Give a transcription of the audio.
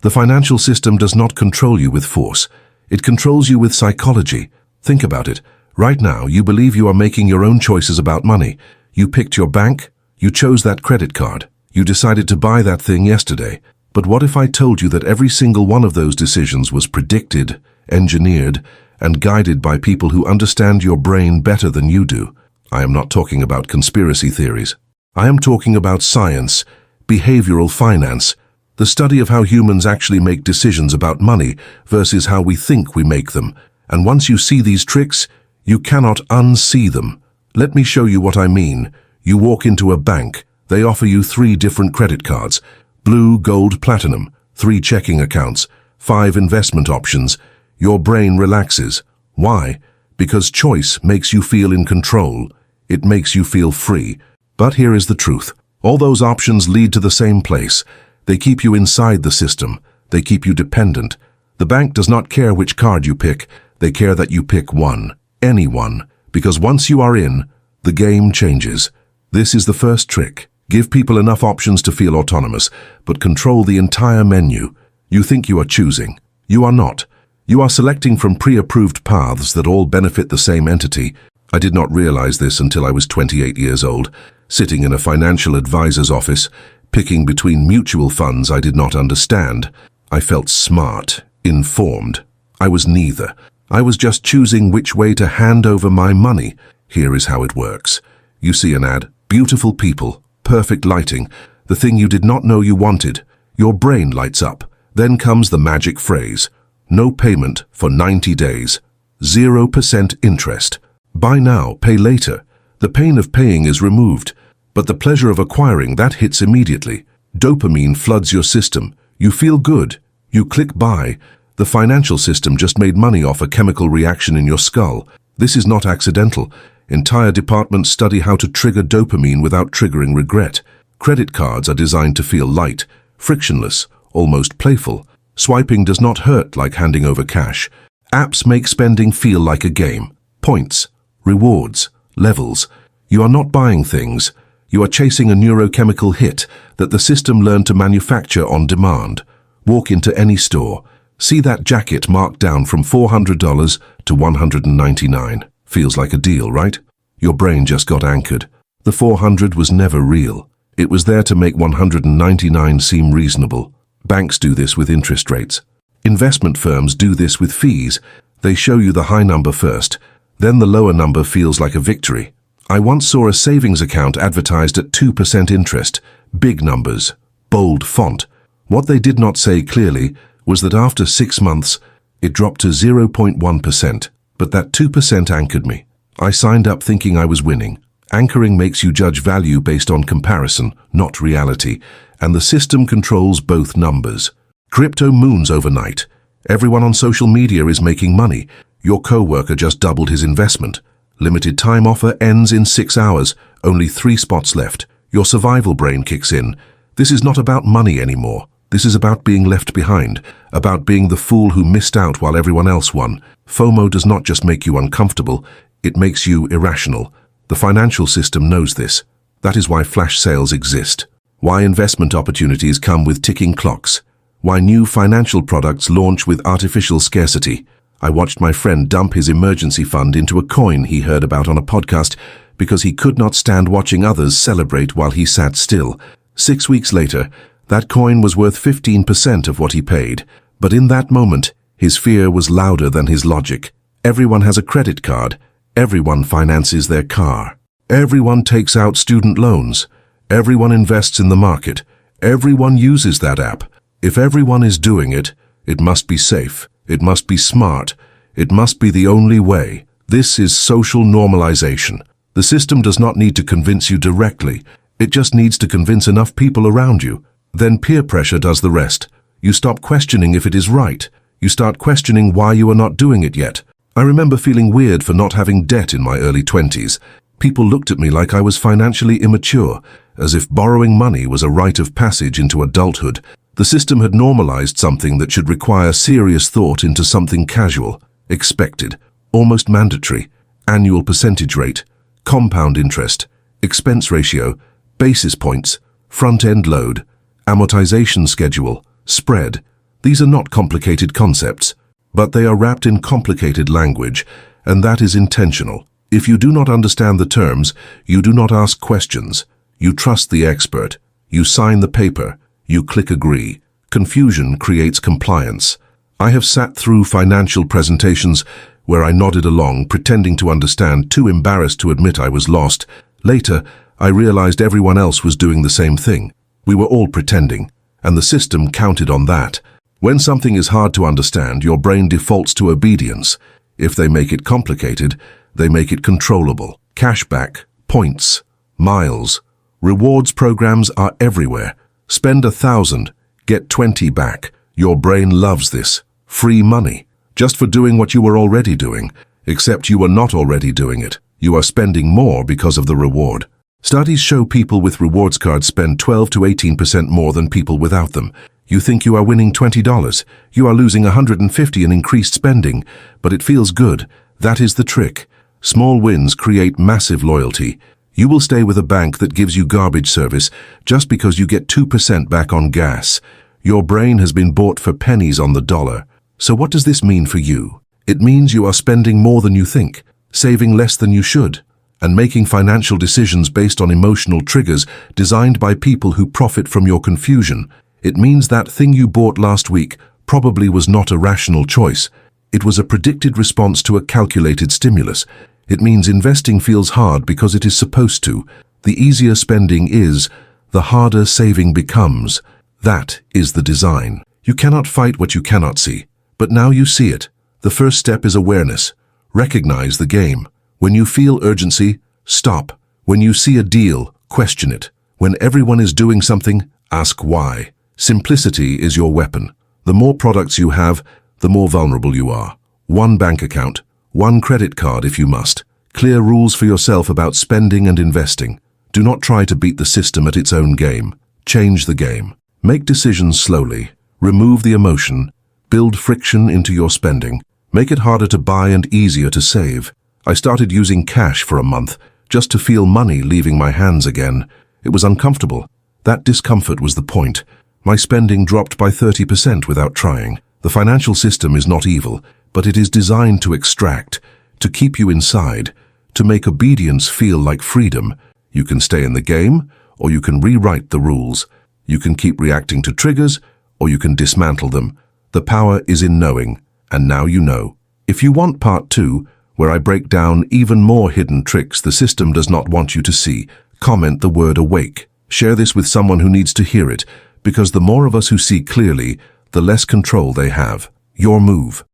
The financial system does not control you with force. It controls you with psychology. Think about it. Right now, you believe you are making your own choices about money. You picked your bank. You chose that credit card. You decided to buy that thing yesterday. But what if I told you that every single one of those decisions was predicted, engineered, and guided by people who understand your brain better than you do? I am not talking about conspiracy theories. I am talking about science, behavioral finance, the study of how humans actually make decisions about money versus how we think we make them. And once you see these tricks, you cannot unsee them. Let me show you what I mean. You walk into a bank. They offer you 3 different credit cards: blue, gold, platinum, 3 checking accounts, 5 investment options. Your brain relaxes. Why? Because choice makes you feel in control. It makes you feel free. But here is the truth. All those options lead to the same place. They keep you inside the system. They keep you dependent. The bank does not care which card you pick. They care that you pick one. Any one. Because once you are in, the game changes. This is the first trick. Give people enough options to feel autonomous, but control the entire menu. You think you are choosing. You are not. You are selecting from pre-approved paths that all benefit the same entity. I did not realize this until I was 28 years old, sitting in a financial advisor's office, picking between mutual funds I did not understand. I felt smart, informed. I was neither. I was just choosing which way to hand over my money. Here is how it works. You see an ad, beautiful people, perfect lighting, the thing you did not know you wanted. Your brain lights up. Then comes the magic phrase: no payment for 90 days. 0% interest. Buy now, pay later. The pain of paying is removed, but the pleasure of acquiring, that hits immediately. Dopamine floods your system. You feel good. You click buy. The financial system just made money off a chemical reaction in your skull. This is not accidental. Entire departments study how to trigger dopamine without triggering regret. Credit cards are designed to feel light, frictionless, almost playful. Swiping does not hurt like handing over cash. Apps make spending feel like a game. Points, rewards, levels. You are not buying things. You are chasing a neurochemical hit that the system learned to manufacture on demand. Walk into any store. See that jacket marked down from $400 to $199. Feels like a deal, right? Your brain just got anchored. The 400 was never real. It was there to make 199 seem reasonable. Banks do this with interest rates. Investment firms do this with fees. They show you the high number first, then the lower number feels like a victory. I once saw a savings account advertised at 2% interest. Big numbers, bold font. What they did not say clearly was that after 6 months, it dropped to 0.1%. But that 2% anchored me. I signed up thinking I was winning. Anchoring makes you judge value based on comparison, not reality, and the system controls both numbers. Crypto moons overnight. Everyone on social media is making money. Your coworker just doubled his investment. Limited time offer ends in 6 hours. Only 3 spots left. Your survival brain kicks in. This is not about money anymore. This is about being left behind, about being the fool who missed out while everyone else won. FOMO does not just make you uncomfortable, it makes you irrational. The financial system knows this. That is why flash sales exist. Why investment opportunities come with ticking clocks. Why new financial products launch with artificial scarcity. I watched my friend dump his emergency fund into a coin he heard about on a podcast because he could not stand watching others celebrate while he sat still. 6 weeks later, that coin was worth 15% of what he paid. But in that moment, his fear was louder than his logic. Everyone has a credit card. Everyone finances their car. Everyone takes out student loans. Everyone invests in the market. Everyone uses that app. If everyone is doing it, it must be safe. It must be smart. It must be the only way. This is social normalization. The system does not need to convince you directly. It just needs to convince enough people around you. Then peer pressure does the rest. You stop questioning if it is right. You start questioning why you are not doing it yet. I remember feeling weird for not having debt in my early 20s. People looked at me like I was financially immature, as if borrowing money was a rite of passage into adulthood. The system had normalized something that should require serious thought into something casual, expected, almost mandatory. Annual percentage rate, compound interest, expense ratio, basis points, front-end load, amortization schedule, spread. These are not complicated concepts, but they are wrapped in complicated language, and that is intentional. If you do not understand the terms, you do not ask questions. You trust the expert. You sign the paper. You click agree. Confusion creates compliance. I have sat through financial presentations where I nodded along, pretending to understand, too embarrassed to admit I was lost. Later, I realized everyone else was doing the same thing. We were all pretending, and the system counted on that. When something is hard to understand, your brain defaults to obedience. If they make it complicated, they make it controllable. Cashback, points, miles, rewards programs are everywhere. Spend 1,000, get 20 back. Your brain loves this. Free money, just for doing what you were already doing, except you are not already doing it. You are spending more because of the reward. Studies show people with rewards cards spend 12 to 18% more than people without them. You think you are winning $20. You are losing $150 in increased spending, but it feels good. That is the trick. Small wins create massive loyalty. You will stay with a bank that gives you garbage service just because you get 2% back on gas. Your brain has been bought for pennies on the dollar. So what does this mean for you? It means you are spending more than you think, saving less than you should, and making financial decisions based on emotional triggers designed by people who profit from your confusion. It means that thing you bought last week probably was not a rational choice. It was a predicted response to a calculated stimulus. It means investing feels hard because it is supposed to. The easier spending is, the harder saving becomes. That is the design. You cannot fight what you cannot see, but now you see it. The first step is awareness. Recognize the game. When you feel urgency, stop. When you see a deal, question it. When everyone is doing something, ask why. Simplicity is your weapon. The more products you have, the more vulnerable you are. One bank account, one credit card if you must. Clear rules for yourself about spending and investing. Do not try to beat the system at its own game. Change the game. Make decisions slowly. Remove the emotion. Build friction into your spending. Make it harder to buy and easier to save. I started using cash for a month, just to feel money leaving my hands again. It was uncomfortable. That discomfort was the point. My spending dropped by 30% without trying. The financial system is not evil, but it is designed to extract, to keep you inside, to make obedience feel like freedom. You can stay in the game, or you can rewrite the rules. You can keep reacting to triggers, or you can dismantle them. The power is in knowing, and now you know. If you want part 2, where I break down even more hidden tricks the system does not want you to see, comment the word awake. Share this with someone who needs to hear it, because the more of us who see clearly, the less control they have. Your move.